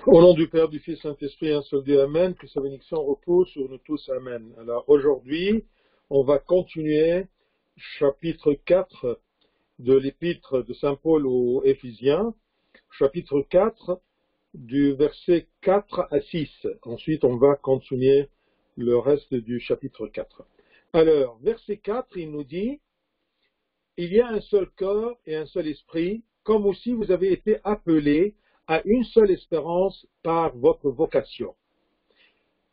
Au nom du Père, du Fils, Saint-Esprit, un seul Dieu, Amen, que sa bénédiction repose sur nous tous, Amen. Alors aujourd'hui, on va continuer chapitre 4 de l'épître de Saint Paul aux Éphésiens, chapitre 4 du verset 4 à 6. Ensuite, on va continuer le reste du chapitre 4. Alors, verset 4, il nous dit, « Il y a un seul corps et un seul esprit, comme aussi vous avez été appelés à une seule espérance par votre vocation.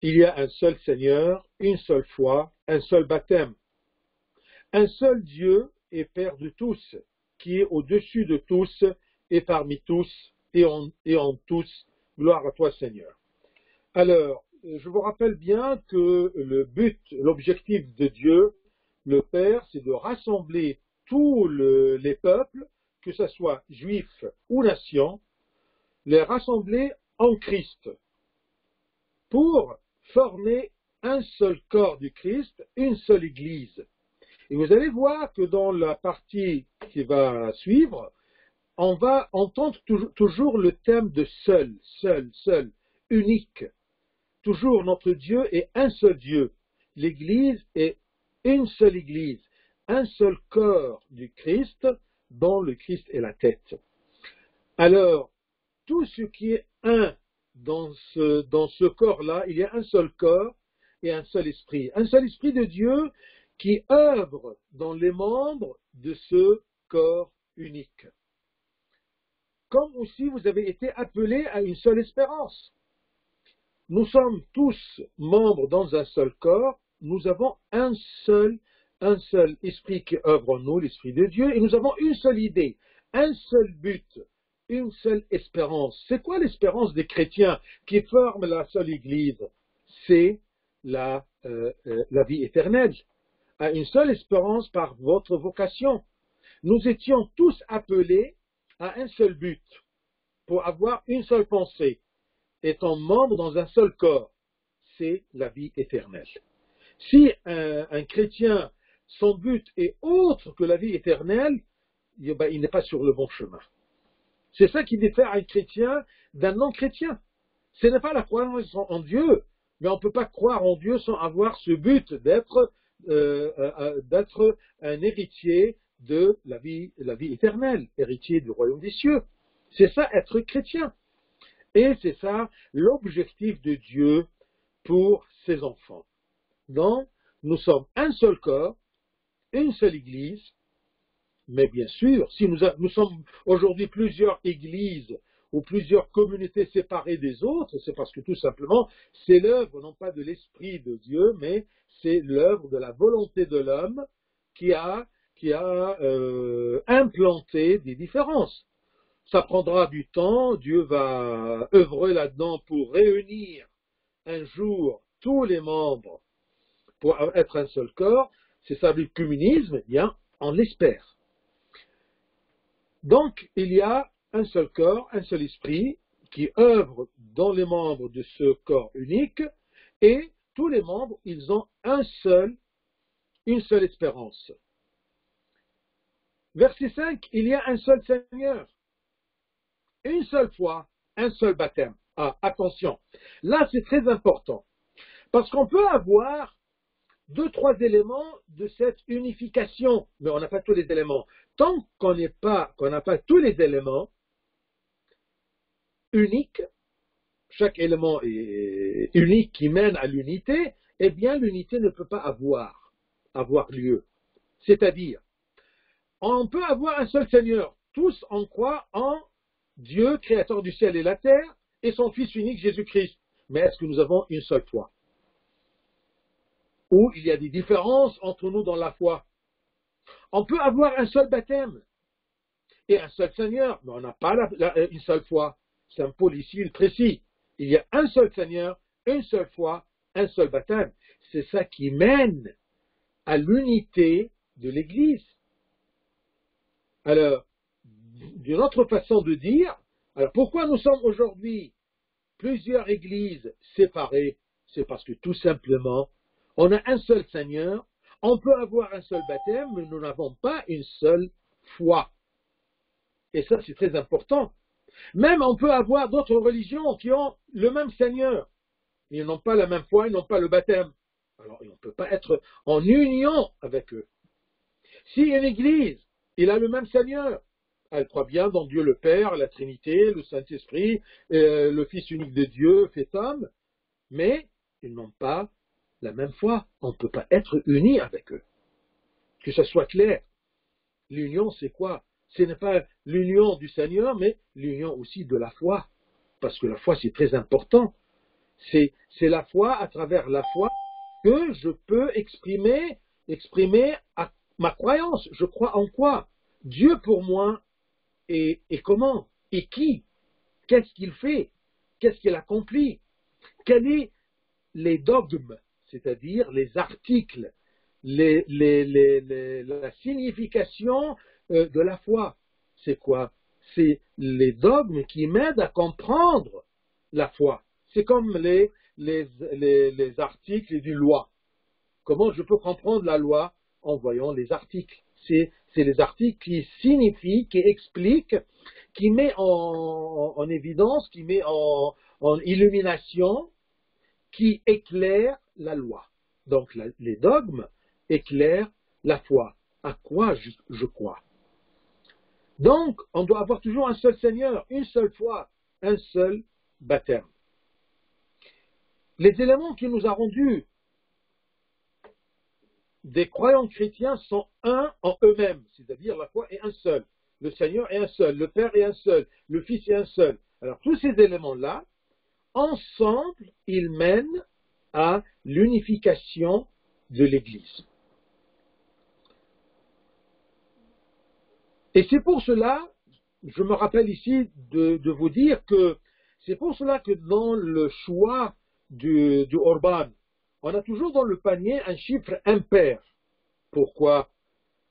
Il y a un seul Seigneur, une seule foi, un seul baptême, un seul Dieu et Père de tous, qui est au-dessus de tous et parmi tous et en tous. Gloire à toi, Seigneur. » Alors, je vous rappelle bien que le but, l'objectif de Dieu, le Père, c'est de rassembler tous les peuples, que ce soit juifs ou nations, les rassembler en Christ pour former un seul corps du Christ, une seule Église. Et vous allez voir que dans la partie qui va suivre, on va entendre toujours le thème de seul, unique. Toujours notre Dieu est un seul Dieu. L'Église est une seule Église, un seul corps du Christ dont le Christ est la tête. Alors, tout ce qui est un dans ce corps-là, il y a un seul corps et un seul esprit de Dieu qui œuvre dans les membres de ce corps unique. Comme aussi vous avez été appelés à une seule espérance. Nous sommes tous membres dans un seul corps, nous avons un seul esprit qui œuvre en nous, l'Esprit de Dieu, et nous avons une seule idée, un seul but, une seule espérance. C'est quoi l'espérance des chrétiens qui forment la seule Église? C'est la vie éternelle. À une seule espérance par votre vocation. Nous étions tous appelés à un seul but, pour avoir une seule pensée, étant membres dans un seul corps. C'est la vie éternelle. Si un chrétien, son but est autre que la vie éternelle, il n'est pas sur le bon chemin. C'est ça qui diffère un chrétien d'un non-chrétien. Ce n'est pas la croyance en Dieu, mais on ne peut pas croire en Dieu sans avoir ce but d'être un héritier de la vie éternelle, héritier du royaume des cieux. C'est ça être chrétien. Et c'est ça l'objectif de Dieu pour ses enfants. Donc, nous sommes un seul corps, une seule Église, mais bien sûr, si nous sommes aujourd'hui plusieurs églises ou plusieurs communautés séparées des autres, c'est parce que tout simplement, c'est l'œuvre non pas de l'Esprit de Dieu, mais c'est l'œuvre de la volonté de l'homme qui a implanté des différences. Ça prendra du temps, Dieu va œuvrer là-dedans pour réunir un jour tous les membres pour être un seul corps. C'est ça le communisme, eh bien, on l'espère. Donc, il y a un seul corps, un seul esprit qui œuvre dans les membres de ce corps unique, et tous les membres, ils ont une seule espérance. Verset 5, il y a un seul Seigneur, une seule foi, un seul baptême. Ah, attention, là c'est très important, parce qu'on peut avoir 2-3 éléments de cette unification, mais on n'a pas tous les éléments. Tant qu'on n'a pas tous les éléments uniques, chaque élément est unique qui mène à l'unité, eh bien l'unité ne peut pas avoir lieu. C'est-à-dire, on peut avoir un seul Seigneur. Tous on croit en Dieu, créateur du ciel et la terre, et son Fils unique Jésus-Christ. Mais est-ce que nous avons une seule foi? Ou il y a des différences entre nous dans la foi. On peut avoir un seul baptême et un seul Seigneur, mais on n'a pas une seule foi. Saint Paul ici, il précise. Il y a un seul Seigneur, une seule foi, un seul baptême. C'est ça qui mène à l'unité de l'Église. Alors, d'une autre façon de dire, alors pourquoi nous sommes aujourd'hui plusieurs églises séparées? C'est parce que tout simplement, on a un seul Seigneur, on peut avoir un seul baptême, mais nous n'avons pas une seule foi. Et ça, c'est très important. Même on peut avoir d'autres religions qui ont le même Seigneur. Ils n'ont pas la même foi, ils n'ont pas le baptême. Alors, on ne peut pas être en union avec eux. Si une église, il a le même Seigneur, elle croit bien dans Dieu le Père, la Trinité, le Saint-Esprit, le Fils unique de Dieu, fait homme, mais ils n'ont pas la même foi. On ne peut pas être unis avec eux. Que ça soit clair. L'union, c'est quoi? Ce n'est pas l'union du Seigneur, mais l'union aussi de la foi. Parce que la foi, c'est très important. C'est la foi, à travers la foi, que je peux exprimer ma croyance. Je crois en quoi? Dieu pour moi, et comment? Et qui? Qu'est-ce qu'il fait? Qu'est-ce qu'il accomplit? Quels sont les dogmes, c'est-à-dire les articles, la signification de la foi? C'est quoi? C'est les dogmes qui m'aident à comprendre la foi. C'est comme les articles d'une loi. Comment je peux comprendre la loi? En voyant les articles. C'est les articles qui signifient, qui expliquent, qui met en évidence, qui met en illumination, qui éclairent la loi. Donc les dogmes éclairent la foi. À quoi je crois? Donc, on doit avoir toujours un seul Seigneur, une seule foi, un seul baptême. Les éléments qui nous ont rendus des croyants chrétiens sont un en eux-mêmes, c'est-à-dire la foi est un seul, le Seigneur est un seul, le Père est un seul, le Fils est un seul. Alors tous ces éléments-là, ensemble, ils mènent à l'unification de l'Église. Et c'est pour cela, je me rappelle ici de vous dire que c'est pour cela que dans le choix du Orban, on a toujours dans le panier un chiffre impair. Pourquoi?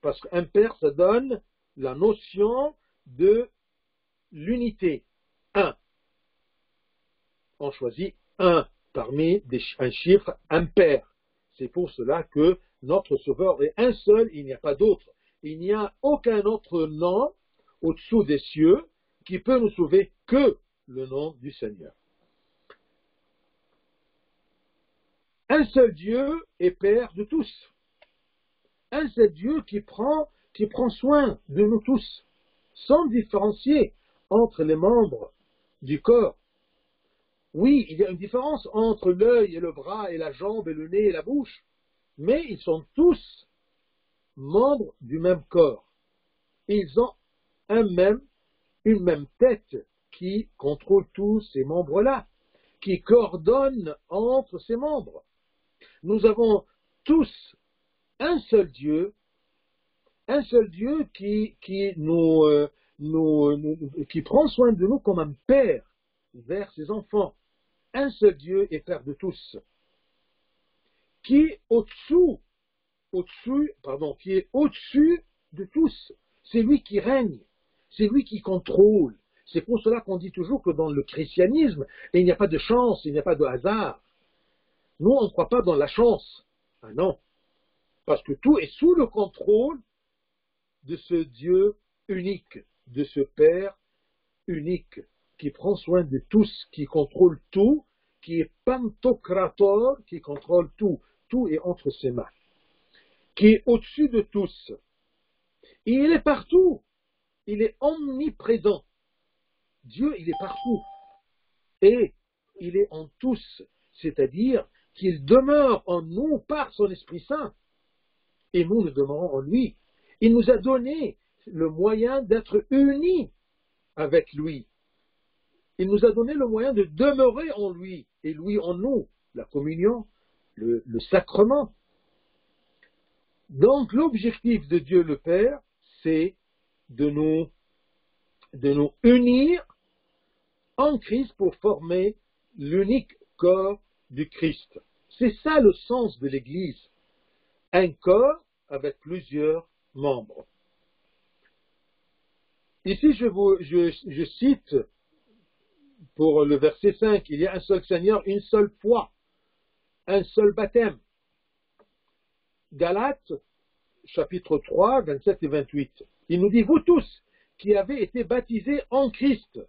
Parce qu'impair, ça donne la notion de l'unité. 1. On choisit 1 parmi un chiffre impair. C'est pour cela que notre Sauveur est un seul, il n'y a pas d'autre. Il n'y a aucun autre nom au-dessous des cieux qui peut nous sauver que le nom du Seigneur. Un seul Dieu est Père de tous. Un seul Dieu qui prend soin de nous tous, sans différencier entre les membres du corps. Oui, il y a une différence entre l'œil et le bras et la jambe et le nez et la bouche, mais ils sont tous membres du même corps. Ils ont une même tête qui contrôle tous ces membres-là, qui coordonne entre ces membres. Nous avons tous un seul Dieu qui prend soin de nous comme un père vers ses enfants. Un seul Dieu est Père de tous, qui est au-dessus de tous. C'est lui qui règne, c'est lui qui contrôle. C'est pour cela qu'on dit toujours que dans le christianisme, il n'y a pas de chance, il n'y a pas de hasard. Nous, on ne croit pas dans la chance. Ah non, parce que tout est sous le contrôle de ce Dieu unique, de ce Père unique, qui prend soin de tous, qui contrôle tout, qui est pantocrator, qui contrôle tout. Tout est entre ses mains, qui est au-dessus de tous. Et il est partout. Il est omniprésent. Dieu, il est partout. Et il est en tous, c'est-à-dire qu'il demeure en nous par son Esprit Saint. Et nous, nous demeurons en lui. Il nous a donné le moyen d'être unis avec lui. Il nous a donné le moyen de demeurer en lui et lui en nous, la communion, le sacrement. Donc l'objectif de Dieu le Père, c'est de nous unir en Christ pour former l'unique corps du Christ. C'est ça le sens de l'Église. Un corps avec plusieurs membres. Ici, je cite pour le verset 5, il y a un seul Seigneur, une seule foi, un seul baptême. Galates, chapitre 3, 27 et 28. Il nous dit, vous tous qui avez été baptisés en Christ,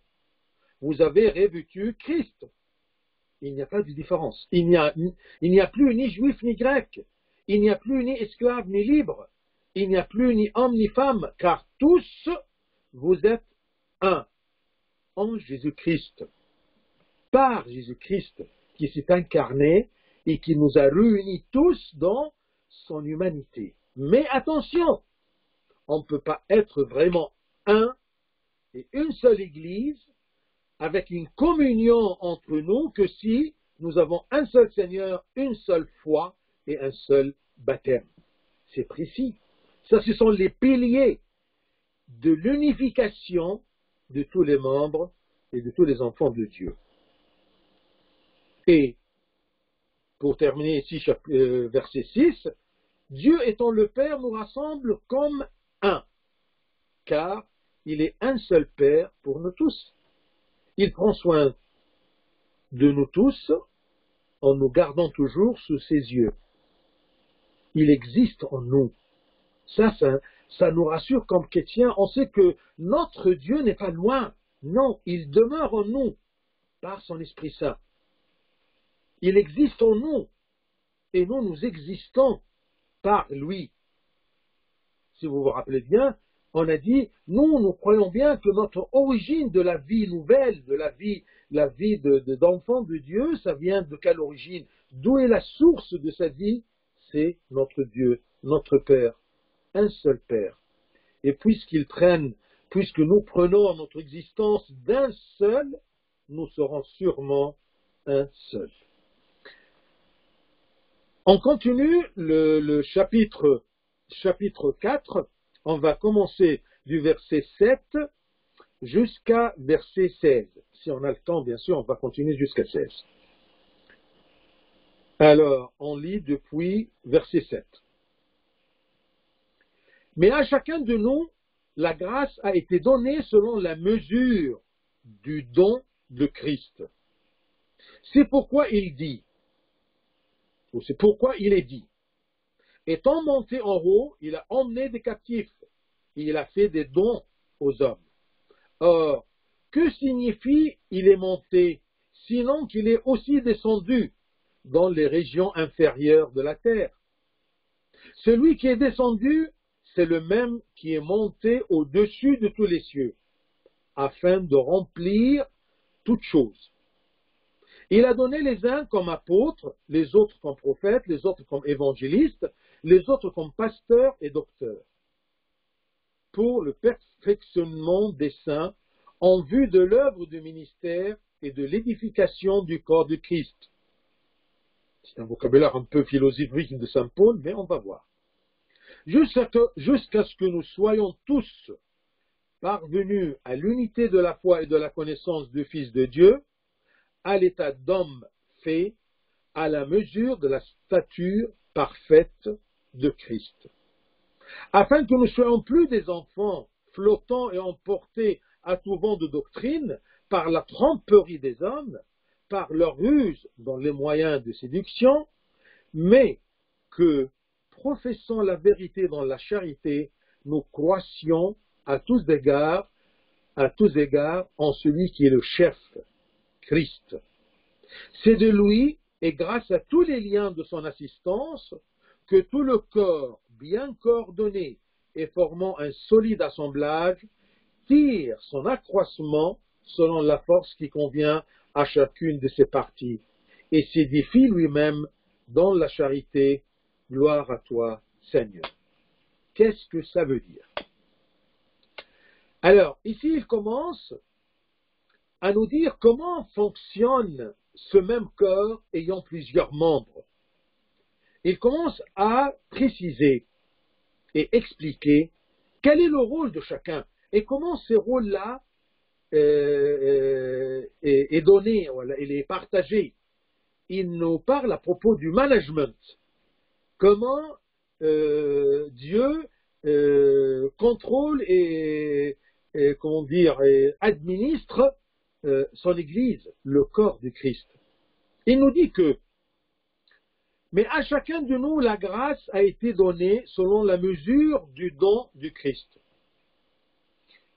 vous avez revêtu Christ. Il n'y a pas de différence. Il n'y a plus ni juif ni grec. Il n'y a plus ni esclave ni libre. Il n'y a plus ni homme ni femme, car tous vous êtes un en Jésus-Christ. Par Jésus-Christ qui s'est incarné et qui nous a réunis tous dans son humanité. Mais attention, on ne peut pas être vraiment un et une seule Église avec une communion entre nous que si nous avons un seul Seigneur, une seule foi et un seul baptême. C'est précis. Ça, ce sont les piliers de l'unification de tous les membres et de tous les enfants de Dieu. Et, pour terminer ici, verset 6, Dieu étant le Père nous rassemble comme un, car il est un seul Père pour nous tous. Il prend soin de nous tous en nous gardant toujours sous ses yeux. Il existe en nous. Ça nous rassure comme chrétiens. On sait que notre Dieu n'est pas loin. Non, il demeure en nous par son Esprit Saint. Il existe en nous et nous existons par lui. Si vous vous rappelez bien, on a dit, nous croyons bien que notre origine de la vie nouvelle, de la vie d'enfant de Dieu, ça vient de quelle origine? D'où est la source de sa vie? C'est notre Dieu, notre Père, un seul Père. Et puisque nous prenons notre existence d'un seul, nous serons sûrement un seul. On continue le chapitre 4. On va commencer du verset 7 jusqu'à verset 16. Si on a le temps, bien sûr, on va continuer jusqu'à 16. Alors, on lit depuis verset 7. Mais à chacun de nous, la grâce a été donnée selon la mesure du don de Christ. C'est pourquoi il dit, ou c'est pourquoi il est dit, étant monté en haut, il a emmené des captifs, et il a fait des dons aux hommes. Or, que signifie il est monté, sinon qu'il est aussi descendu dans les régions inférieures de la terre? Celui qui est descendu, c'est le même qui est monté au-dessus de tous les cieux, afin de remplir toutes choses. Il a donné les uns comme apôtres, les autres comme prophètes, les autres comme évangélistes, les autres comme pasteurs et docteurs, pour le perfectionnement des saints, en vue de l'œuvre du ministère et de l'édification du corps de Christ. C'est un vocabulaire un peu philosophique de saint Paul, mais on va voir. Jusqu'à ce que nous soyons tous parvenus à l'unité de la foi et de la connaissance du Fils de Dieu, à l'état d'homme fait, à la mesure de la stature parfaite de Christ. Afin que nous ne soyons plus des enfants flottants et emportés à tout vent de doctrine par la tromperie des hommes, par leur ruse dans les moyens de séduction, mais que, professant la vérité dans la charité, nous croissions à tous égards en celui qui est le chef, Christ. C'est de lui, et grâce à tous les liens de son assistance, que tout le corps, bien coordonné et formant un solide assemblage, tire son accroissement selon la force qui convient à chacune de ses parties, et s'édifie lui-même dans la charité. Gloire à toi, Seigneur. Qu'est-ce que ça veut dire? Alors, ici, il commence à nous dire comment fonctionne ce même corps ayant plusieurs membres. Il commence à préciser et expliquer quel est le rôle de chacun et comment ces rôles-là est donné, il est partagé. Il nous parle à propos du management. Comment Dieu contrôle et administre son Église, le corps du Christ. Il nous dit que, mais à chacun de nous, la grâce a été donnée selon la mesure du don du Christ.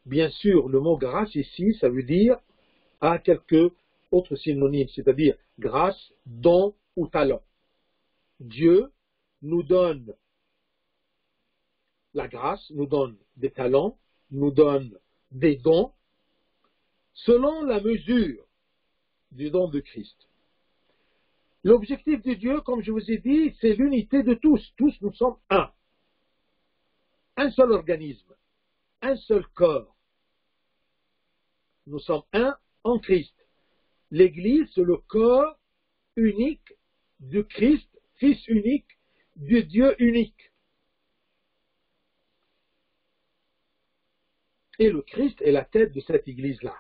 Bien sûr, le mot grâce ici, ça veut dire a quelques autres synonymes, c'est-à-dire grâce, don ou talent. Dieu nous donne la grâce, nous donne des talents, nous donne des dons, selon la mesure du don de Christ. L'objectif de Dieu, comme je vous ai dit, c'est l'unité de tous. Tous nous sommes un. Un seul organisme, un seul corps. Nous sommes un en Christ. L'Église, c'est le corps unique du Christ, Fils unique, du Dieu unique. Et le Christ est la tête de cette Église-là.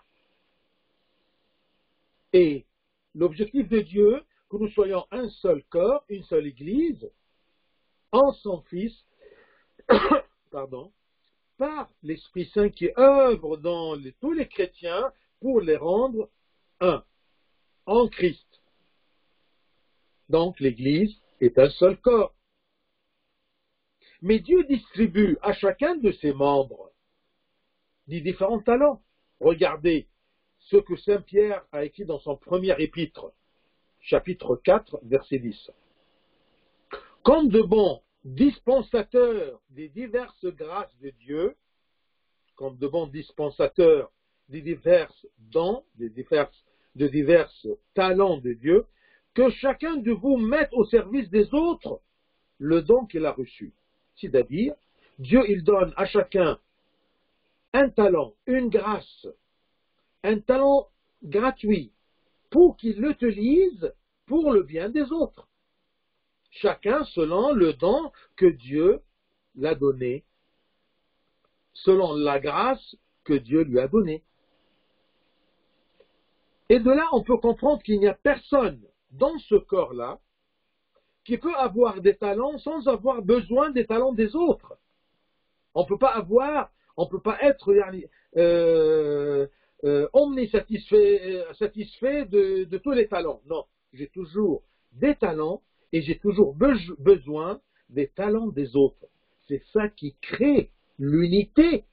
Et l'objectif de Dieu, que nous soyons un seul corps, une seule Église, en son Fils, pardon, par l'Esprit Saint qui œuvre dans tous les chrétiens pour les rendre un, en Christ. Donc l'Église est un seul corps. Mais Dieu distribue à chacun de ses membres des différents talents. Regardez ce que Saint Pierre a écrit dans son premier épître, chapitre 4, verset 10. Comme de bons dispensateurs des diverses grâces de Dieu, comme de bons dispensateurs des diverses dons, de divers talents de Dieu, que chacun de vous mette au service des autres le don qu'il a reçu. C'est-à-dire, Dieu, il donne à chacun un talent, une grâce, un talent gratuit, pour qu'il l'utilise pour le bien des autres. Chacun selon le don que Dieu l'a donné, selon la grâce que Dieu lui a donnée. Et de là, on peut comprendre qu'il n'y a personne dans ce corps-là qui peut avoir des talents sans avoir besoin des talents des autres. On ne peut pas être satisfait de tous les talents. Non, j'ai toujours des talents et j'ai toujours besoin des talents des autres. C'est ça qui crée l'unité.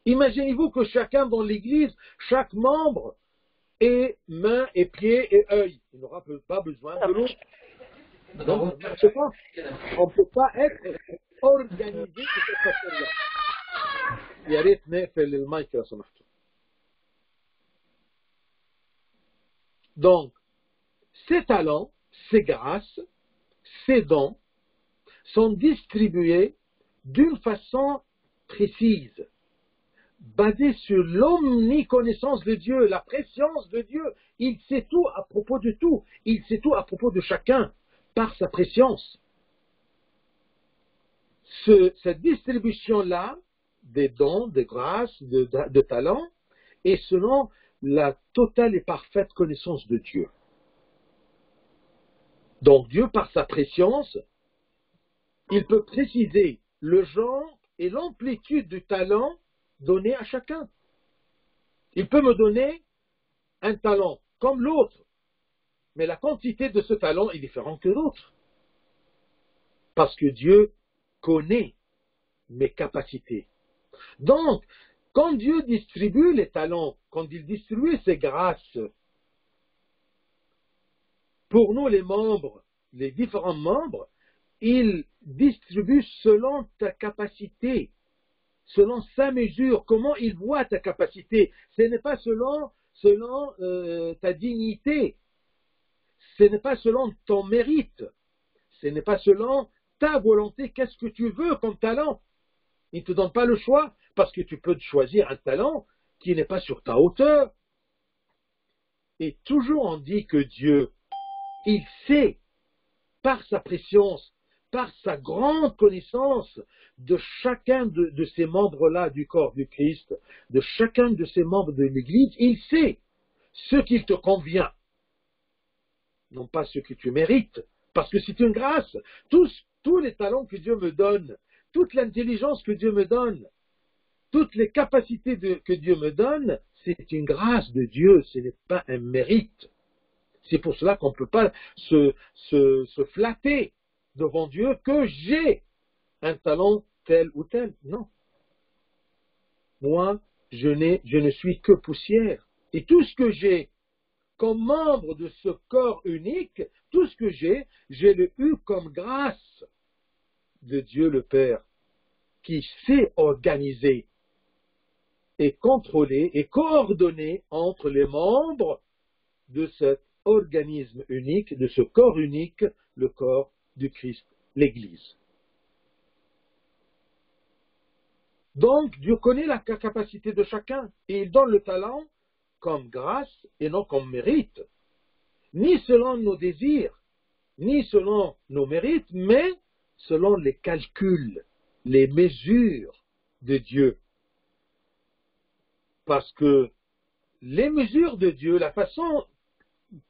Imaginez-vous que chacun dans l'Église, chaque membre ait main et pied et œil. Il n'aura pas besoin de l'autre. Donc, on ne peut pas être organisé de cette façon-là. يا ريت نقفل المايك لو سمحتوا. Donc, ces talents, ces grâces, ces dons sont distribués d'une façon précise, basée sur l'omniconnaissance de Dieu, la préscience de Dieu. Il sait tout à propos de tout. Il sait tout à propos de chacun par sa préscience. Cette distribution-là, des dons, des grâces, de talents, et selon la totale et parfaite connaissance de Dieu. Donc Dieu, par sa préscience, il peut préciser le genre et l'amplitude du talent donné à chacun. Il peut me donner un talent comme l'autre, mais la quantité de ce talent est différente que l'autre. Parce que Dieu connaît mes capacités. Donc, quand Dieu distribue les talents, quand il distribue ses grâces, pour nous les membres, les différents membres, il distribue selon ta capacité, selon sa mesure, comment il voit ta capacité. Ce n'est pas selon ta dignité, ce n'est pas selon ton mérite, ce n'est pas selon ta volonté, qu'est-ce que tu veux comme talent. Il ne te donne pas le choix, parce que tu peux choisir un talent qui n'est pas sur ta hauteur. Et toujours on dit que Dieu, il sait, par sa préscience, par sa grande connaissance de chacun de ces membres-là du corps du Christ, de chacun de ces membres de l'Église, il sait ce qu'il te convient, non pas ce que tu mérites, parce que c'est une grâce. Tous les talents que Dieu me donne, toute l'intelligence que Dieu me donne, toutes les capacités que Dieu me donne, c'est une grâce de Dieu, ce n'est pas un mérite. C'est pour cela qu'on ne peut pas se flatter devant Dieu que j'ai un talent tel ou tel. Non. Moi, je ne suis que poussière. Et tout ce que j'ai comme membre de ce corps unique, tout ce que j'ai, je l'ai eu comme grâce de Dieu le Père, qui sait organiser et contrôler et coordonner entre les membres de cet organisme unique, de ce corps unique, le corps du Christ, l'Église. Donc, Dieu connaît la capacité de chacun et il donne le talent comme grâce et non comme mérite, ni selon nos désirs, ni selon nos mérites, mais selon les calculs, les mesures de Dieu. Parce que les mesures de Dieu, la façon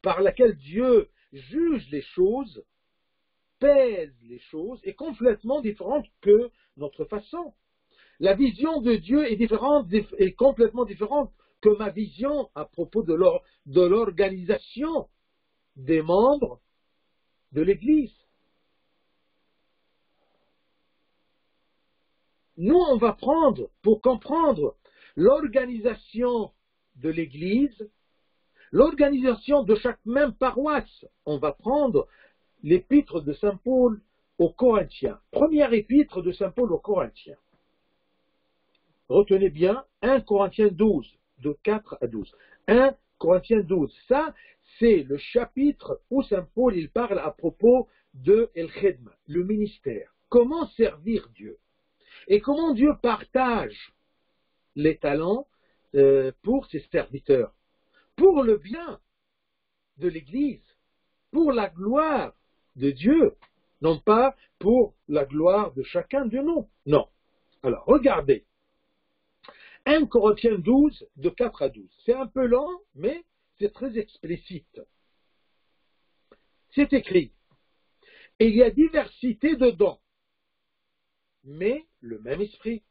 par laquelle Dieu juge les choses, pèse les choses, est complètement différente que notre façon. La vision de Dieu est différente, est complètement différente que ma vision à propos de l'organisation des membres de l'Église. Nous, on va prendre, pour comprendre l'organisation de l'Église, l'organisation de chaque même paroisse, on va prendre l'épître de Saint Paul aux Corinthiens. Première épître de Saint Paul aux Corinthiens. Retenez bien 1 Corinthiens 12, de 4 à 12. 1 Corinthiens 12, ça, c'est le chapitre où Saint Paul il parle à propos de El Khedma, le ministère. Comment servir Dieu et comment Dieu partage les talents pour ses serviteurs, pour le bien de l'Église, pour la gloire de Dieu, non pas pour la gloire de chacun de nous. Non. Alors, regardez. 1 Corinthiens 12, de 4 à 12. C'est un peu lent, mais c'est très explicite. C'est écrit. Et il y a diversité de dons, mais le même esprit.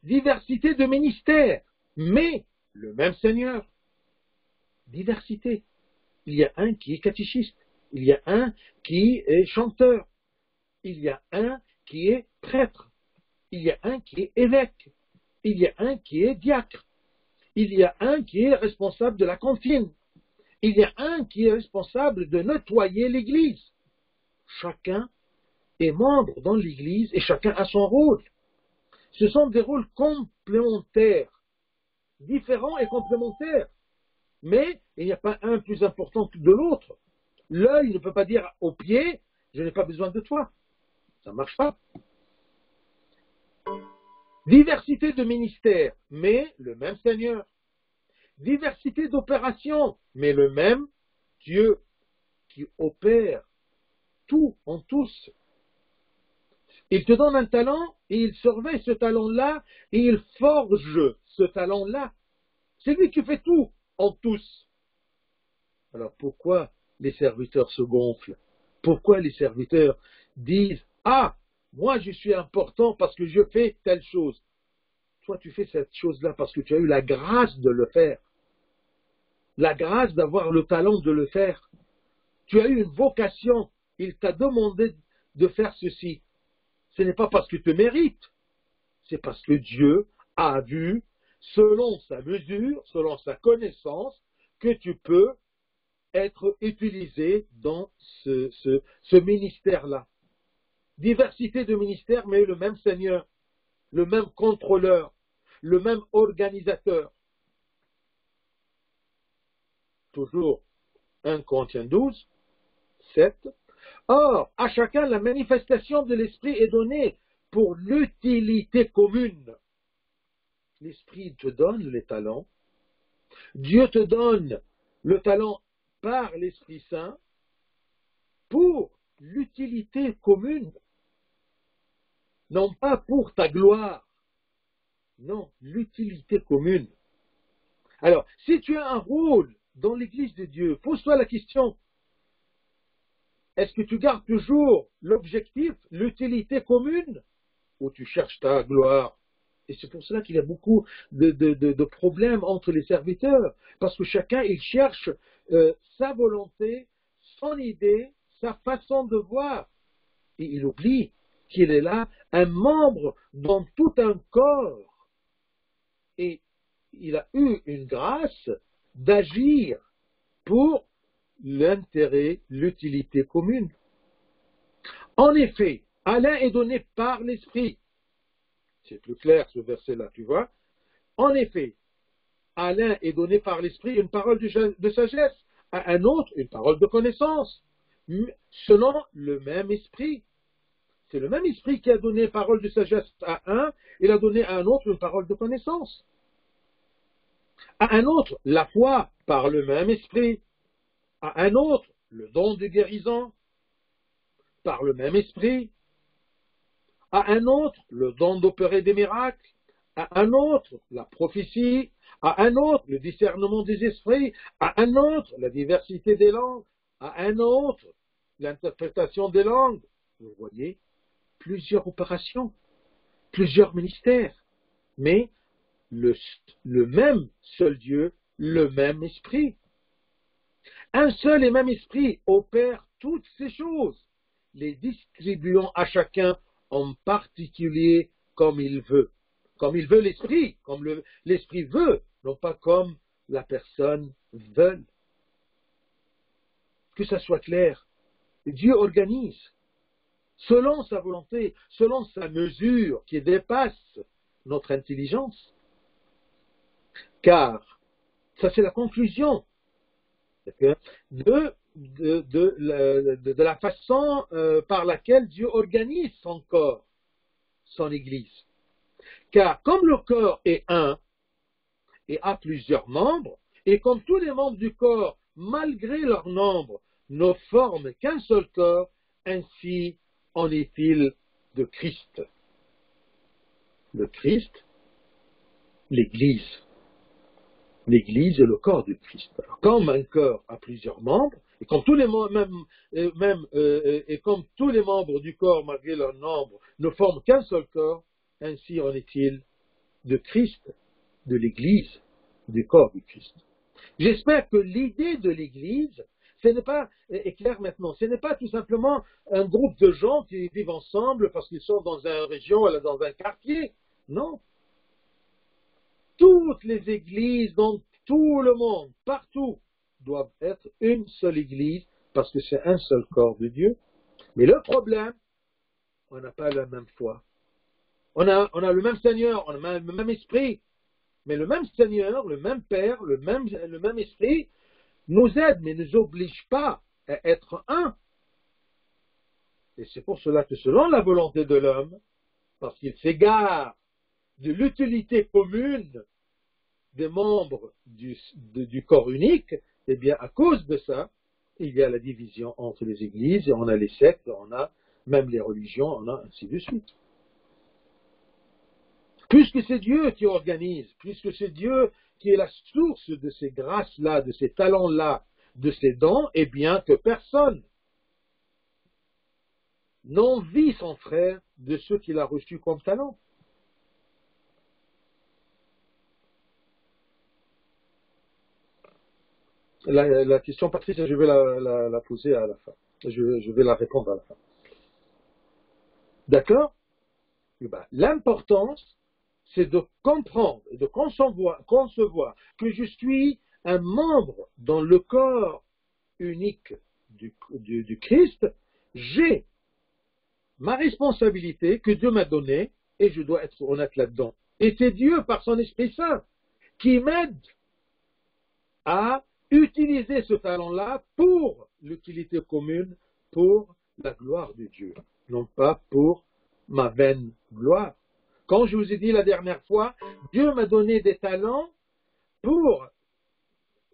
Diversité de ministères, mais le même Seigneur. Diversité. Il y a un qui est catéchiste, il y a un qui est chanteur, il y a un qui est prêtre, il y a un qui est évêque, il y a un qui est diacre, il y a un qui est responsable de la cantine, il y a un qui est responsable de nettoyer l'église. Chacun est membre dans l'église et chacun a son rôle. Ce sont des rôles complémentaires, différents et complémentaires. Mais il n'y a pas un plus important que de l'autre. L'œil ne peut pas dire au pied, je n'ai pas besoin de toi. Ça ne marche pas. Diversité de ministères, mais le même Seigneur. Diversité d'opérations, mais le même Dieu qui opère tout en tous. Il te donne un talent et il surveille ce talent-là et il forge ce talent-là. C'est lui qui fait tout en tous. Alors pourquoi les serviteurs se gonflent? Pourquoi les serviteurs disent « Ah, moi je suis important parce que je fais telle chose ». Toi tu fais cette chose-là parce que tu as eu la grâce de le faire. La grâce d'avoir le talent de le faire. Tu as eu une vocation. Il t'a demandé de faire ceci. Ce n'est pas parce que tu mérites. C'est parce que Dieu a vu, selon sa mesure, selon sa connaissance, que tu peux être utilisé dans ce ministère-là. Diversité de ministères, mais le même Seigneur, le même contrôleur, le même organisateur. Toujours 1 Corinthiens 12, 7. Or, à chacun, la manifestation de l'Esprit est donnée pour l'utilité commune. L'Esprit te donne les talents. Dieu te donne le talent par l'Esprit Saint pour l'utilité commune. Non pas pour ta gloire. Non, l'utilité commune. Alors, si tu as un rôle dans l'Église de Dieu, pose-toi la question. Est-ce que tu gardes toujours l'objectif, l'utilité commune, ou tu cherches ta gloire? Et c'est pour cela qu'il y a beaucoup de problèmes entre les serviteurs, parce que chacun, il cherche sa volonté, son idée, sa façon de voir. Et il oublie qu'il est là, un membre dans tout un corps. Et il a eu une grâce d'agir pour l'intérêt, l'utilité commune. En effet, à l'un est donné par l'Esprit. C'est plus clair ce verset-là, tu vois. En effet, à l'un est donné par l'Esprit une parole de sagesse, à un autre une parole de connaissance, selon le même Esprit. C'est le même Esprit qui a donné parole de sagesse à un, il a donné à un autre une parole de connaissance. À un autre, la foi par le même Esprit. À un autre, le don de guérison par le même Esprit. À un autre, le don d'opérer des miracles. À un autre, la prophétie. À un autre, le discernement des esprits. À un autre, la diversité des langues. À un autre, l'interprétation des langues. Vous voyez, plusieurs opérations, plusieurs ministères, mais le même seul Dieu, le même Esprit. Un seul et même Esprit opère toutes ces choses, les distribuant à chacun en particulier comme il veut. Comme il veut l'Esprit, comme l'Esprit veut, non pas comme la personne veut. Que ça soit clair, Dieu organise selon sa volonté, selon sa mesure qui dépasse notre intelligence. Car, ça c'est la conclusion de la façon par laquelle Dieu organise son corps, son Église. Car comme le corps est un et a plusieurs membres, et comme tous les membres du corps, malgré leur nombre, ne forment qu'un seul corps, ainsi en est-il de Christ. Le Christ, l'Église. L'Église est le corps du Christ. Alors, comme un corps a plusieurs membres, et comme tous les membres du corps, malgré leur nombre, ne forment qu'un seul corps, ainsi en est-il de Christ, de l'Église, du corps du Christ. J'espère que l'idée de l'Église, ce n'est pas, est clair maintenant, ce n'est pas tout simplement un groupe de gens qui vivent ensemble parce qu'ils sont dans une région ou dans un quartier. Non. Toutes les églises dans tout le monde, partout, doivent être une seule église parce que c'est un seul corps de Dieu. Mais le problème, on n'a pas la même foi. On a le même Seigneur, on a le même esprit. Mais le même Seigneur, le même Père, le même esprit nous aide, mais ne nous oblige pas à être un. Et c'est pour cela que selon la volonté de l'homme, parce qu'il s'égare de l'utilité commune des membres du corps unique, eh bien, à cause de ça, il y a la division entre les églises, et on a les sectes, on a même les religions, on a ainsi de suite. Puisque c'est Dieu qui organise, puisque c'est Dieu qui est la source de ces grâces-là, de ces talents-là, de ces dons, eh bien que personne n'envie son frère de ce qu'il a reçu comme talent. La question, Patrice, je vais la poser à la fin. Je vais la répondre à la fin. D'accord? L'importance, c'est de comprendre et de concevoir que je suis un membre dans le corps unique du Christ. J'ai ma responsabilité que Dieu m'a donnée et je dois être honnête là-dedans. Et c'est Dieu, par son Esprit Saint, qui m'aide à utiliser ce talent-là pour l'utilité commune, pour la gloire de Dieu, non pas pour ma vaine gloire. Quand je vous ai dit la dernière fois, Dieu m'a donné des talents pour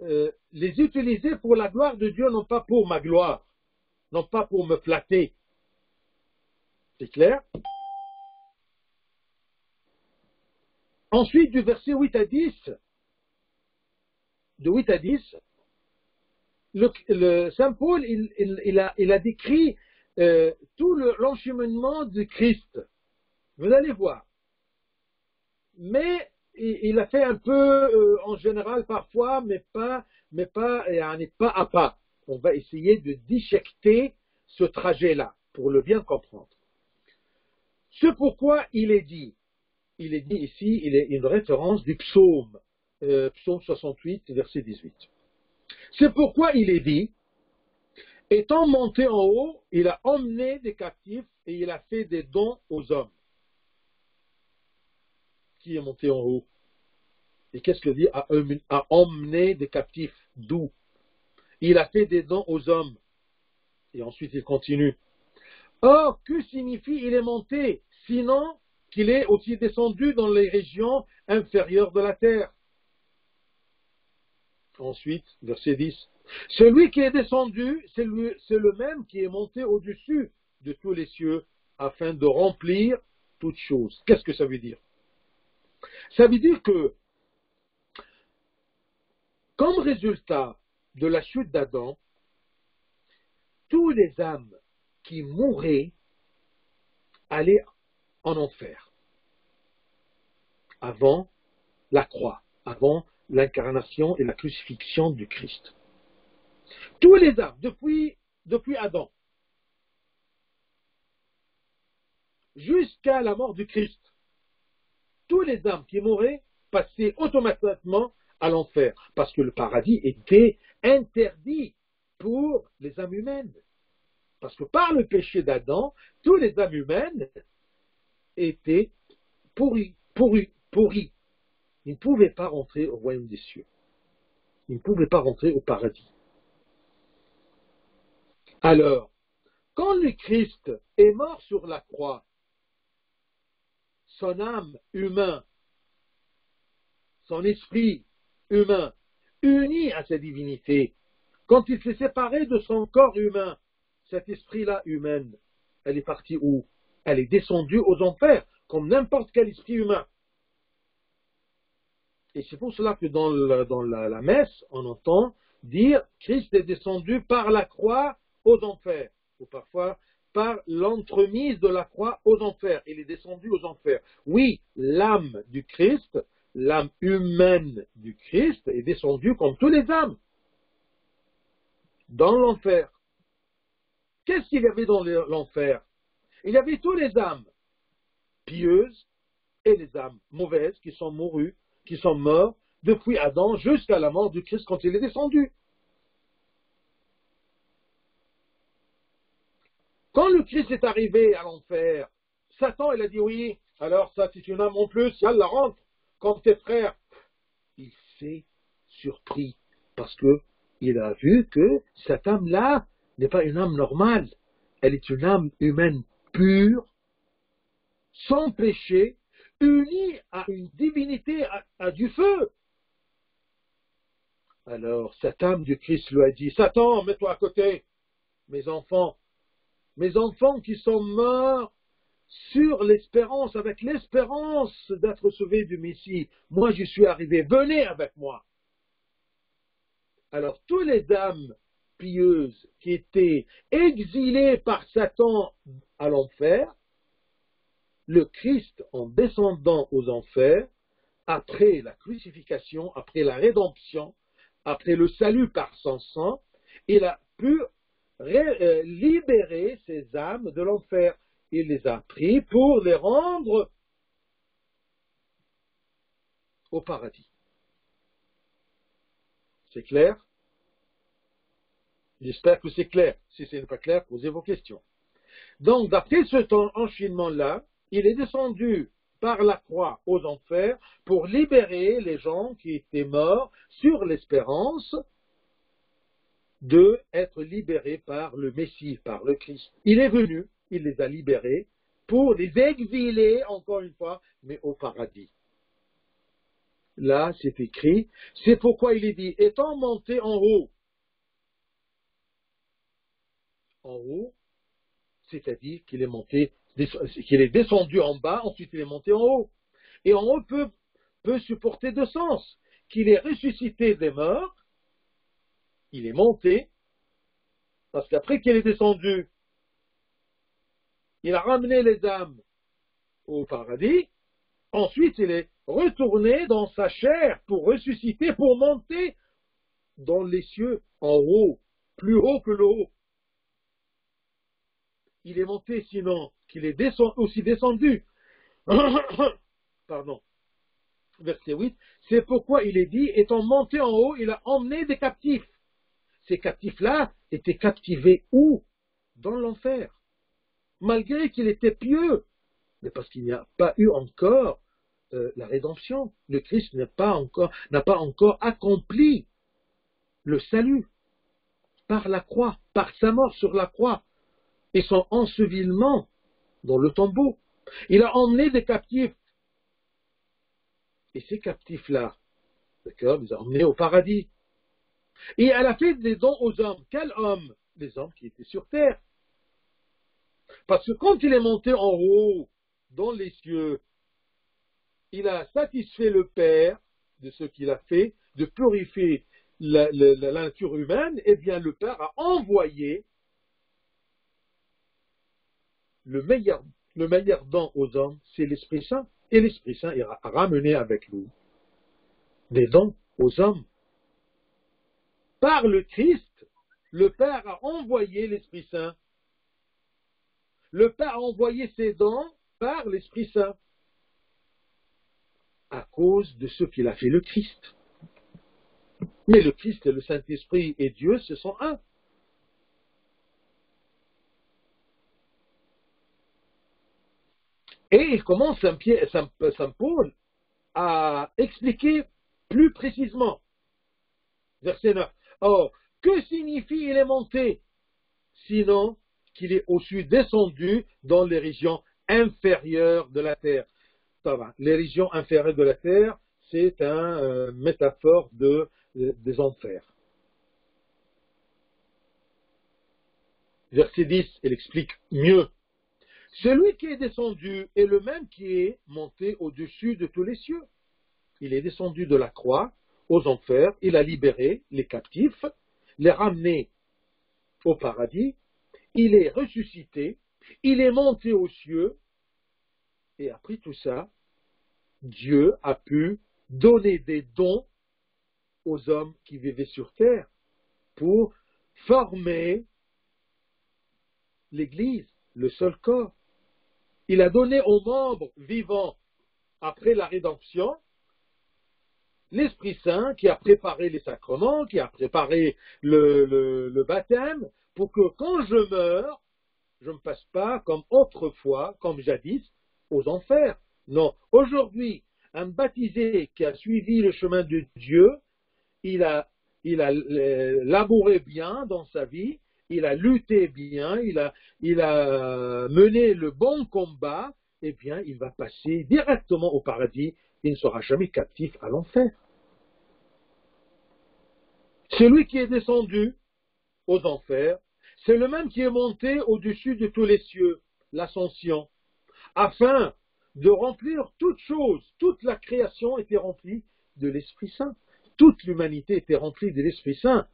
les utiliser pour la gloire de Dieu, non pas pour ma gloire, non pas pour me flatter. C'est clair? Ensuite, du verset 8 à 10, de 8 à 10, Saint Paul, il a décrit tout l'encheminement de Christ. Vous allez voir. Mais il a fait un peu en général parfois, mais pas à pas. On va essayer de disjecter ce trajet-là pour le bien comprendre. Ce pourquoi il est dit ici, il est une référence du psaume Psaume 68, verset 18. C'est pourquoi il est dit, étant monté en haut, il a emmené des captifs et il a fait des dons aux hommes. Qui est monté en haut? Et qu'est-ce que dit à emmener des captifs? D'où? Il a fait des dons aux hommes. Et ensuite il continue. Or, que signifie il est monté? Sinon qu'il est aussi descendu dans les régions inférieures de la terre. Ensuite, verset 10. Celui qui est descendu, c'est le même qui est monté au-dessus de tous les cieux, afin de remplir toutes choses. Qu'est-ce que ça veut dire? Ça veut dire que, comme résultat de la chute d'Adam, tous les âmes qui mouraient allaient en enfer avant la croix, avant l'incarnation et la crucifixion du Christ. Tous les âmes, depuis Adam, jusqu'à la mort du Christ, tous les âmes qui mouraient passaient automatiquement à l'enfer, parce que le paradis était interdit pour les âmes humaines. Parce que par le péché d'Adam, tous les âmes humaines étaient pourries. Ils ne pouvaient pas rentrer au royaume des cieux. Ils ne pouvaient pas rentrer au paradis. Alors, quand le Christ est mort sur la croix, son âme humaine, son esprit humain, uni à sa divinité, quand il s'est séparé de son corps humain, cet esprit-là humain, elle est partie où? Elle est descendue aux enfers, comme n'importe quel esprit humain. Et c'est pour cela que dans la messe, on entend dire Christ est descendu par la croix aux enfers, ou parfois par l'entremise de la croix aux enfers. Il est descendu aux enfers. Oui, l'âme du Christ, l'âme humaine du Christ est descendue comme tous les âmes dans l'enfer. Qu'est-ce qu'il y avait dans l'enfer? Il y avait tous les âmes pieuses et les âmes mauvaises qui sont morts depuis Adam jusqu'à la mort du Christ quand il est descendu. Quand le Christ est arrivé à l'enfer, Satan il a dit oui, alors ça c'est une âme en plus, elle la rentre comme tes frères. Il s'est surpris parce que il a vu que cette âme-là n'est pas une âme normale, elle est une âme humaine pure, sans péché, unie à une divinité, à du feu. Alors cette âme du Christ lui a dit, Satan, mets-toi à côté, mes enfants qui sont morts sur l'espérance, avec l'espérance d'être sauvés du Messie. Moi, je suis arrivé, venez avec moi. Alors, tous les âmes pieuses qui étaient exilées par Satan à l'enfer, le Christ, en descendant aux enfers, après la crucifixion, après la rédemption, après le salut par son sang, il a pu libérer ces âmes de l'enfer. Il les a pris pour les rendre au paradis. C'est clair? J'espère que c'est clair. Si ce n'est pas clair, posez vos questions. Donc, d'après ce enchaînement-là, il est descendu par la croix aux enfers pour libérer les gens qui étaient morts sur l'espérance d'être libérés par le Messie, par le Christ. Il est venu, il les a libérés pour les exiler, encore une fois, mais au paradis. Là, c'est écrit, c'est pourquoi il est dit, étant monté en haut, c'est-à-dire qu'il est monté, qu'il est descendu en bas, ensuite il est monté en haut. Et en haut peut supporter deux sens, qu'il est ressuscité des morts, il est monté, parce qu'après qu'il est descendu, il a ramené les âmes au paradis, ensuite il est retourné dans sa chair pour ressusciter, pour monter dans les cieux en haut, plus haut que le haut. Il est monté sinon qu'il est aussi descendu. Pardon. verset 8, c'est pourquoi il est dit, étant monté en haut, il a emmené des captifs. Ces captifs-là étaient captivés où? Dans l'enfer. Malgré qu'il était pieux, mais parce qu'il n'y a pas eu encore la rédemption. Le Christ n'a pas encore accompli le salut par la croix, par sa mort sur la croix et son ensevelement dans le tombeau. Il a emmené des captifs. Et ces captifs-là, d'accord, il les a emmenés au paradis. Et elle a fait des dons aux hommes. Quels hommes? Les hommes qui étaient sur terre. Parce que quand il est monté en haut, dans les cieux, il a satisfait le Père de ce qu'il a fait, de purifier la nature humaine, et bien le Père a envoyé le meilleur don aux hommes, c'est l'Esprit Saint. Et l'Esprit Saint a ramené avec lui des dons aux hommes. Par le Christ, le Père a envoyé l'Esprit Saint. Le Père a envoyé ses dons par l'Esprit Saint à cause de ce qu'il a fait le Christ. Mais le Christ et le Saint-Esprit et Dieu, ce sont un. Et il commence, Saint Paul, à expliquer plus précisément. Verset 9. Or, que signifie il est monté? Sinon qu'il est au-dessus descendu dans les régions inférieures de la terre. Ça va. Les régions inférieures de la terre, c'est une métaphore des enfers. Verset 10, il explique mieux. Celui qui est descendu est le même qui est monté au-dessus de tous les cieux. Il est descendu de la croix aux enfers, il a libéré les captifs, les ramené au paradis, il est ressuscité, il est monté aux cieux, et après tout ça, Dieu a pu donner des dons aux hommes qui vivaient sur terre pour former l'Église, le seul corps. Il a donné aux membres vivants, après la rédemption, l'Esprit Saint qui a préparé les sacrements, qui a préparé le baptême, pour que quand je meurs, je ne passe pas comme autrefois, comme jadis, aux enfers. Non, aujourd'hui, un baptisé qui a suivi le chemin de Dieu, il a labouré bien dans sa vie, il a lutté bien, il a mené le bon combat, eh bien, il va passer directement au paradis, il ne sera jamais captif à l'enfer. Celui qui est descendu aux enfers, c'est le même qui est monté au-dessus de tous les cieux, l'ascension, afin de remplir toutes choses. Toute la création était remplie de l'Esprit Saint. Toute l'humanité était remplie de l'Esprit Saint.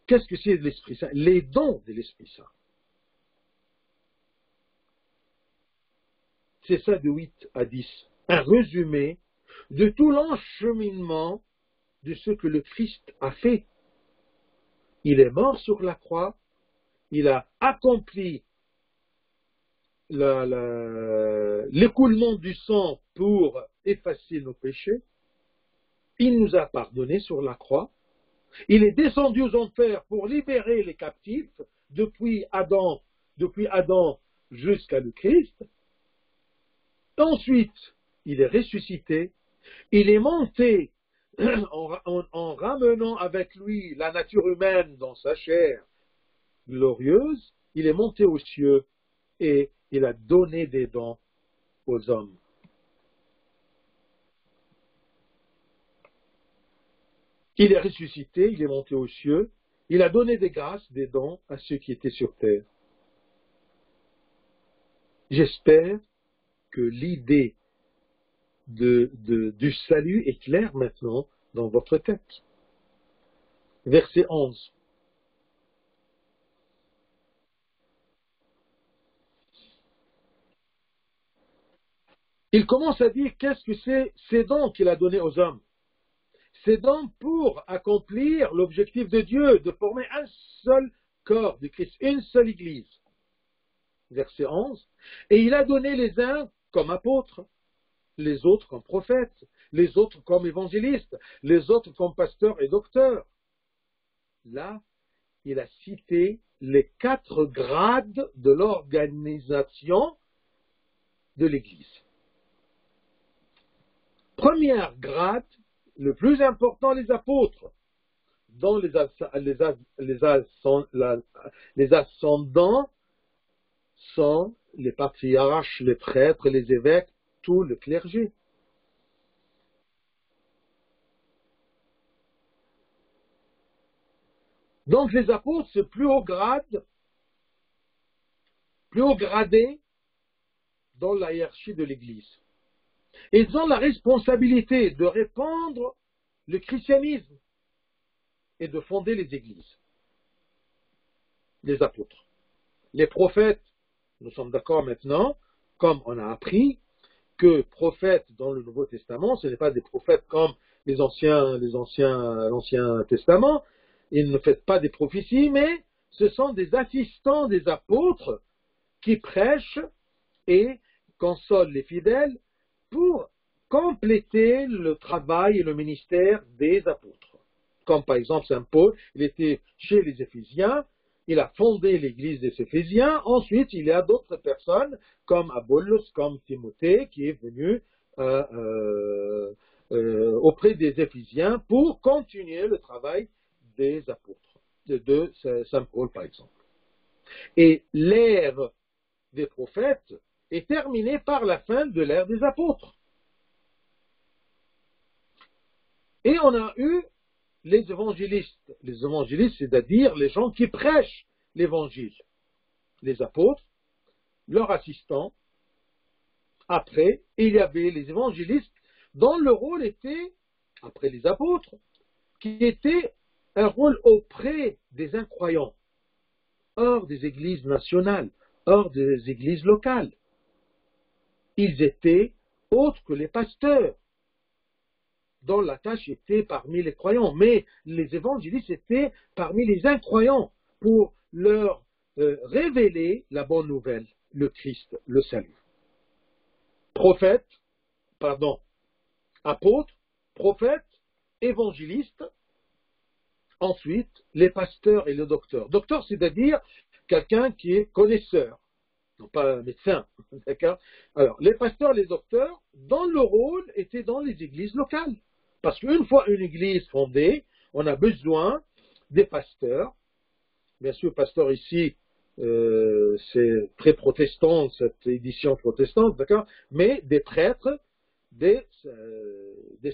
Qu'est-ce que c'est de l'Esprit Saint? Les dons de l'Esprit Saint. C'est ça de 8 à 10. Un résumé de tout l'encheminement de ce que le Christ a fait. Il est mort sur la croix, il a accompli l'écoulement du sang pour effacer nos péchés, il nous a pardonné sur la croix, il est descendu aux enfers pour libérer les captifs depuis Adam jusqu'à le Christ. Ensuite, il est ressuscité, il est monté en ramenant avec lui la nature humaine dans sa chair glorieuse, il est monté aux cieux et il a donné des dons aux hommes. Il est ressuscité, il est monté aux cieux, il a donné des grâces, des dons à ceux qui étaient sur terre. J'espère que l'idée du salut est claire maintenant dans votre tête. Verset 11. Il commence à dire qu'est-ce que c'est ces dons qu'il a donnés aux hommes. Ces dons pour accomplir l'objectif de Dieu, de former un seul corps de Christ, une seule Église. Verset 11. Et il a donné les uns comme apôtres, les autres comme prophètes, les autres comme évangélistes, les autres comme pasteurs et docteurs. Là, il a cité les 4 grades de l'organisation de l'Église. Premier grade, le plus important, les apôtres, dont les ascendants sont les patriarches, les prêtres, les évêques, tout le clergé. Donc les apôtres, c'est plus haut grade, plus haut gradé dans la hiérarchie de l'Église. Ils ont la responsabilité de répandre le christianisme et de fonder les églises. Les apôtres. Les prophètes, nous sommes d'accord maintenant, comme on a appris, que prophètes dans le Nouveau Testament, ce n'est pas des prophètes comme l'Ancien Testament, ils ne font pas des prophéties, mais ce sont des assistants des apôtres qui prêchent et consolent les fidèles pour compléter le travail et le ministère des apôtres. Comme par exemple Saint Paul, il était chez les Éphésiens, il a fondé l'église des Éphésiens, ensuite il y a d'autres personnes comme Apollos, comme Timothée, qui est venu auprès des Éphésiens pour continuer le travail des apôtres, de Saint Paul par exemple. Et l'ère des prophètes est terminée par la fin de l'ère des apôtres. Et on a eu les évangélistes. Les évangélistes, c'est-à-dire les gens qui prêchent l'évangile. Les apôtres, leurs assistants. Après, il y avait les évangélistes dont le rôle était, après les apôtres, qui était un rôle auprès des incroyants, hors des églises nationales, hors des églises locales. Ils étaient autres que les pasteurs, dont la tâche était parmi les croyants, mais les évangélistes étaient parmi les incroyants pour leur révéler la bonne nouvelle, le Christ, le salut. Apôtres, prophètes, évangélistes, ensuite les pasteurs et les docteurs. Docteur, c'est-à-dire quelqu'un qui est connaisseur, non pas un médecin, d'accord? Alors, les pasteurs, les docteurs, dans le rôle, étaient dans les églises locales. Parce qu'une fois une église fondée, on a besoin des pasteurs. Bien sûr, pasteur ici, c'est très protestant, cette édition protestante, d'accord? Mais des prêtres, des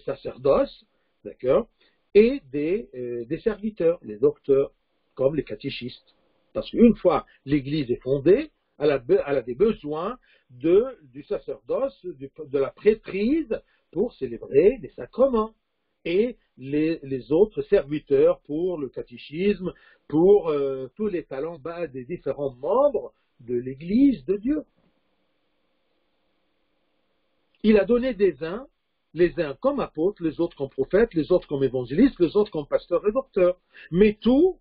sacerdoces, d'accord? Et des serviteurs, les docteurs, comme les catéchistes. Parce qu'une fois l'église est fondée, elle a des besoins du sacerdoce, de la prêtrise pour célébrer les sacrements. Et les autres serviteurs pour le catéchisme, pour tous les talents des différents membres de l'Église de Dieu. Il a donné les uns comme apôtres, les autres comme prophètes, les autres comme évangélistes, les autres comme pasteurs et docteurs. Mais tous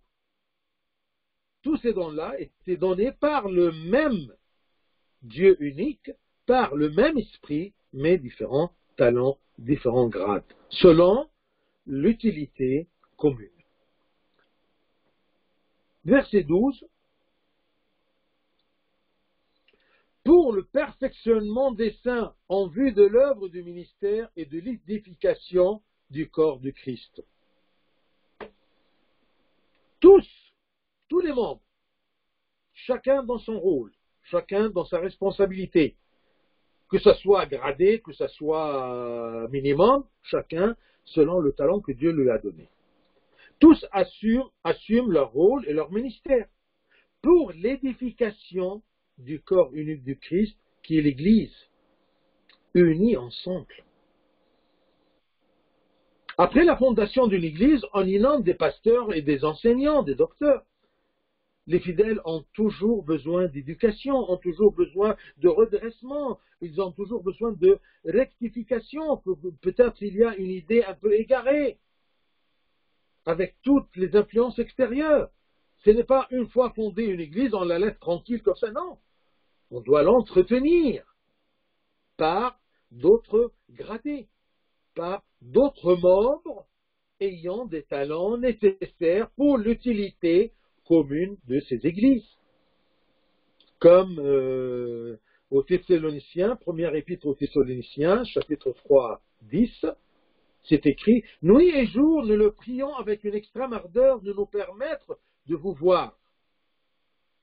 ces dons-là étaient donnés par le même Dieu unique, par le même esprit, mais différents talents, différents grades, selon l'utilité commune. Verset 12. Pour le perfectionnement des saints en vue de l'œuvre du ministère et de l'édification du corps du Christ. Tous les membres, chacun dans son rôle, chacun dans sa responsabilité, que ce soit gradé, que ce soit minimum, chacun selon le talent que Dieu lui a donné. Tous assument leur rôle et leur ministère pour l'édification du corps unique du Christ, qui est l'Église, unis ensemble. Après la fondation d'une Église, on y nomme des pasteurs et des enseignants, des docteurs. Les fidèles ont toujours besoin d'éducation, ont toujours besoin de redressement, ils ont toujours besoin de rectification. Peut-être il y a une idée un peu égarée, avec toutes les influences extérieures. Ce n'est pas une fois fondée une église, on la laisse tranquille comme ça, non. On doit l'entretenir par d'autres gradés. par d'autres membres ayant des talents nécessaires pour l'utilité commune de ces églises. Comme aux Thessaloniciens, première épître aux Thessaloniciens, chapitre 3, 10, c'est écrit « Nuit et jour, nous le prions avec une extrême ardeur de nous permettre de vous voir. »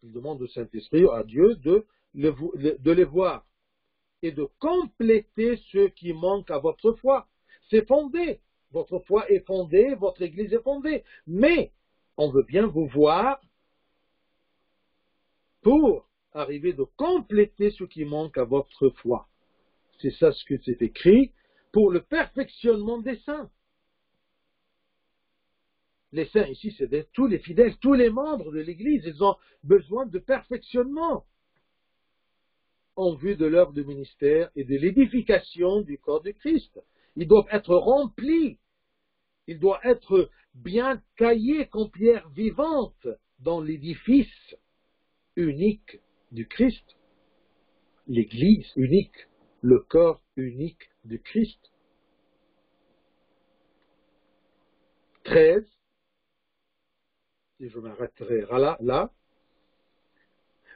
Il demande au Saint-Esprit, à Dieu, de les voir et de compléter ce qui manque à votre foi. C'est fondé. Votre foi est fondée, votre Église est fondée. Mais on veut bien vous voir pour arriver de compléter ce qui manque à votre foi. C'est ça ce que c'est écrit pour le perfectionnement des saints. Les saints ici, c'est tous les fidèles, tous les membres de l'Église, ils ont besoin de perfectionnement en vue de l'œuvre de ministère et de l'édification du corps de Christ. Ils doivent être remplis, ils doivent être bien taillés comme pierre vivante dans l'édifice unique du Christ, l'Église unique, le corps unique du Christ. 13, et je m'arrêterai là,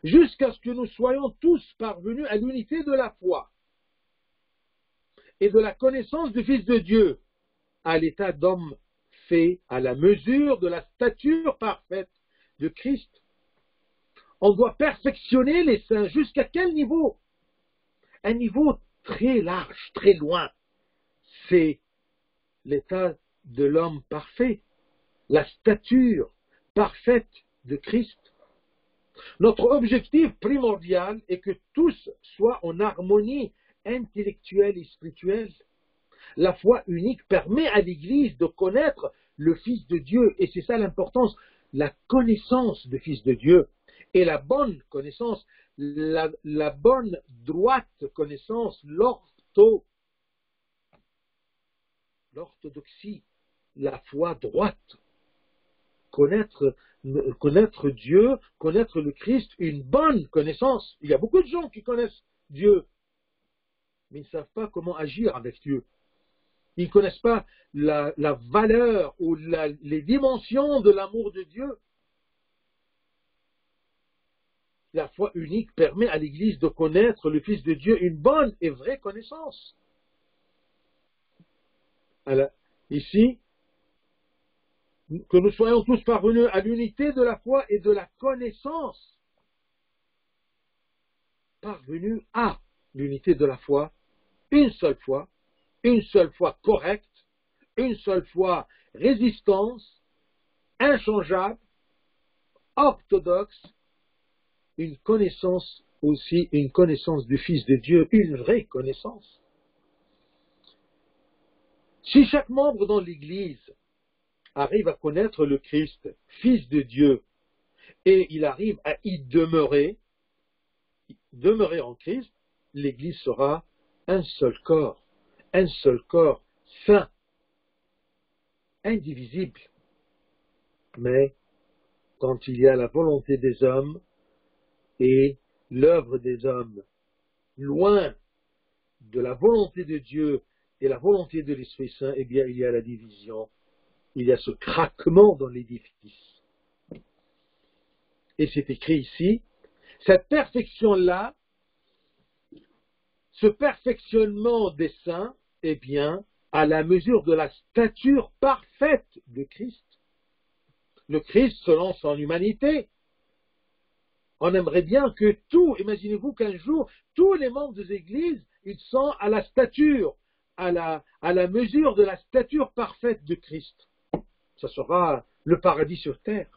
jusqu'à ce que nous soyons tous parvenus à l'unité de la foi et de la connaissance du Fils de Dieu, à l'état d'homme fait à la mesure de la stature parfaite de Christ. On doit perfectionner les saints jusqu'à quel niveau? Un niveau très large, très loin. C'est l'état de l'homme parfait, la stature parfaite de Christ. Notre objectif primordial est que tous soient en harmonie intellectuelle et spirituelle. La foi unique permet à l'Église de connaître le Fils de Dieu, et c'est ça l'importance, la connaissance du Fils de Dieu, et la bonne connaissance, la bonne droite connaissance, l'orthodoxie, la foi droite. Connaître Dieu, connaître le Christ, une bonne connaissance. Il y a beaucoup de gens qui connaissent Dieu, mais ils ne savent pas comment agir avec Dieu. Ils ne connaissent pas la valeur ou les dimensions de l'amour de Dieu. La foi unique permet à l'Église de connaître le Fils de Dieu, une bonne et vraie connaissance. Alors, ici, que nous soyons tous parvenus à l'unité de la foi et de la connaissance. Parvenus à l'unité de la foi, une seule foi correcte, une seule foi résistance, inchangeable, orthodoxe, une connaissance aussi, une connaissance du Fils de Dieu, une vraie connaissance. Si chaque membre dans l'Église arrive à connaître le Christ, Fils de Dieu, et il arrive à y demeurer en Christ, l'Église sera un seul corps saint, indivisible. Mais quand il y a la volonté des hommes et l'œuvre des hommes, loin de la volonté de Dieu et la volonté de l'Esprit Saint, eh bien il y a la division. Il y a ce craquement dans l'édifice. Et c'est écrit ici, cette perfection-là, ce perfectionnement des saints, eh bien, à la mesure de la stature parfaite de Christ. Le Christ selon son humanité. On aimerait bien que imaginez-vous qu'un jour, tous les membres des églises, ils sont à la stature, à la mesure de la stature parfaite de Christ. Ça sera le paradis sur terre.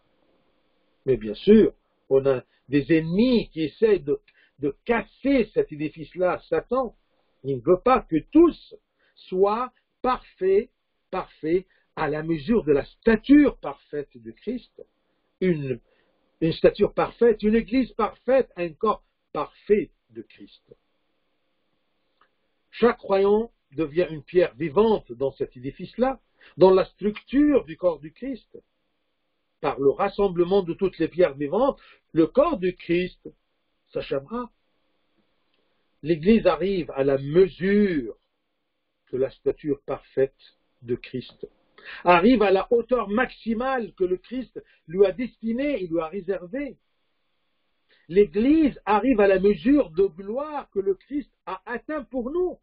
Mais bien sûr, on a des ennemis qui essaient de casser cet édifice-là, Satan. Il ne veut pas que tous soient parfaits à la mesure de la stature parfaite de Christ. Une stature parfaite, une église parfaite, un corps parfait de Christ. Chaque croyant devient une pierre vivante dans cet édifice-là, dans la structure du corps du Christ. Par le rassemblement de toutes les pierres vivantes, le corps du Christ s'achèvera. L'Église arrive à la mesure de la stature parfaite de Christ, arrive à la hauteur maximale que le Christ lui a destinée, il lui a réservée. L'Église arrive à la mesure de gloire que le Christ a atteint pour nous.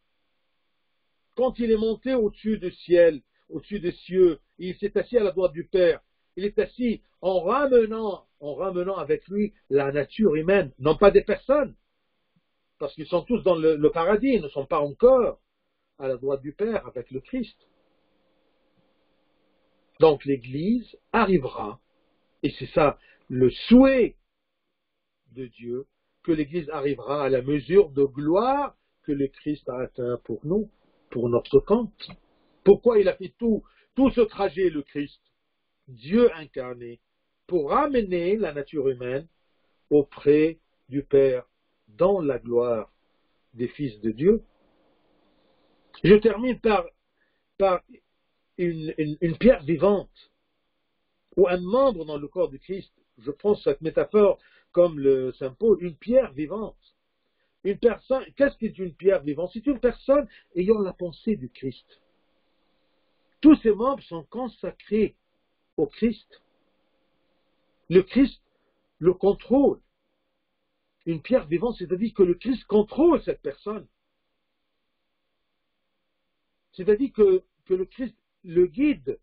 Quand il est monté au-dessus du ciel, au-dessus des cieux, il s'est assis à la droite du Père. Il est assis en ramenant avec lui la nature humaine, non pas des personnes, parce qu'ils sont tous dans le paradis, ils ne sont pas encore à la droite du Père avec le Christ. Donc l'Église arrivera, et c'est ça le souhait de Dieu, que l'Église arrivera à la mesure de gloire que le Christ a atteint pour nous, pour notre compte. Pourquoi il a fait tout ce trajet, le Christ, Dieu incarné, pour ramener la nature humaine auprès du Père, dans la gloire des fils de Dieu. Je termine par une pierre vivante, ou un membre dans le corps du Christ. Je prends cette métaphore comme le Saint Paul, une pierre vivante. Une personne, qu'est-ce qu'est une pierre vivante? C'est une personne ayant la pensée du Christ. Tous ces membres sont consacrés au Christ. Le Christ le contrôle. Une pierre vivante, c'est-à-dire que le Christ contrôle cette personne. C'est-à-dire que le Christ le guide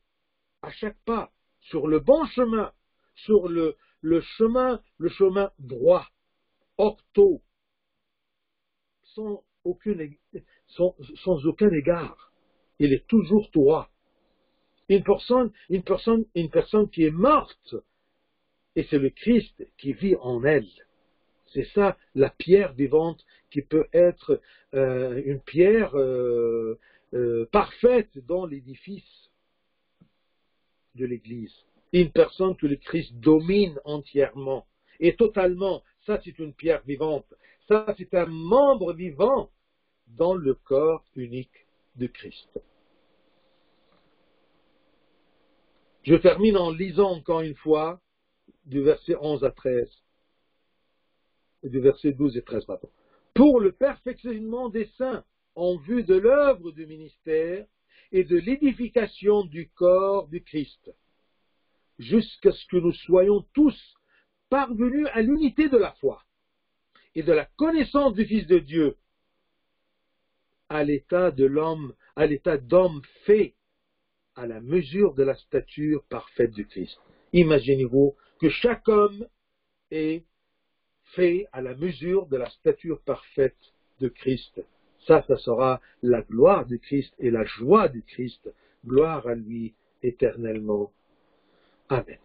à chaque pas sur le bon chemin, sur le chemin droit, ortho, sans aucun égard. Il est toujours droit. Une personne qui est morte, et c'est le Christ qui vit en elle. C'est ça la pierre vivante qui peut être une pierre parfaite dans l'édifice de l'Église. Une personne que le Christ domine entièrement et totalement. Ça, c'est une pierre vivante. Ça, c'est un membre vivant dans le corps unique de Christ. Je termine en lisant encore une fois du verset 11 à 13. Et du verset 12 et 13, pardon. Pour le perfectionnement des saints, en vue de l'œuvre du ministère et de l'édification du corps du Christ, jusqu'à ce que nous soyons tous parvenus à l'unité de la foi et de la connaissance du Fils de Dieu, à l'état d'homme fait à la mesure de la stature parfaite du Christ. Imaginez-vous que chaque homme est fait à la mesure de la stature parfaite de Christ. Ça sera la gloire du Christ et la joie du Christ. Gloire à lui éternellement. Amen.